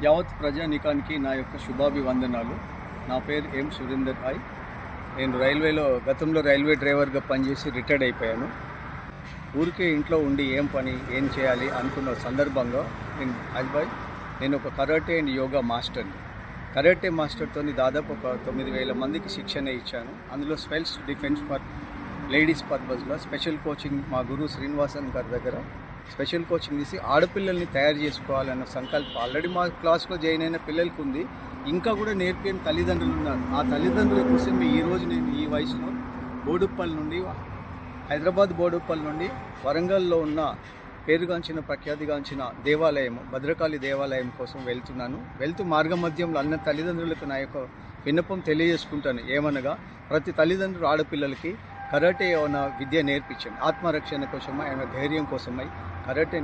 యావత్ ప్రజానీకానికి నా యొక్క శుభాభివందనాలు. నా పేరు ఎం సురేందర్ భాయ్. నేను గతంలో రైల్వే డ్రైవర్గా పనిచేసి రిటైర్డ్ అయిపోయాను. ఊరికే ఇంట్లో ఉండి ఏం పని ఏం చేయాలి అనుకున్న సందర్భంగా నేను ఒక కరాటే అండ్ యోగా మాస్టర్ని. కరాటే మాస్టర్తో దాదాపు ఒక 9,000 మందికి శిక్షణ ఇచ్చాను. అందులో సెల్ఫ్ డిఫెన్స్ ఫర్ లేడీస్ పర్పస్లో స్పెషల్ కోచింగ్ మా గురువు శ్రీనివాసన్ గారి దగ్గర స్పెషల్ కోచింగ్ తీసి ఆడపిల్లల్ని తయారు చేసుకోవాలన్న సంకల్పం ఆల్రెడీ మా క్లాస్లో జాయిన్ అయిన పిల్లలకి ఉంది. ఇంకా కూడా నేర్పిన తల్లిదండ్రులు ఉన్నారు. ఆ తల్లిదండ్రుల కోసం ఈరోజు నేను ఈ వయసులో బోడుప్పల్ నుండి హైదరాబాద్ బోడుప్పల్ నుండి వరంగల్లో ఉన్న పేరుగాంచిన ప్రఖ్యాతిగాంచిన దేవాలయం భద్రకాళి దేవాలయం కోసం వెళ్తూ మార్గ మధ్యంలో అన్న తల్లిదండ్రులకు నా యొక్క విన్నపం తెలియజేసుకుంటాను. ఏమనగా ప్రతి తల్లిదండ్రులు ఆడపిల్లలకి కరాటే విద్య నేర్పించండి. ఆత్మరక్షణ కోసమై, ధైర్యం కోసమై కరాటే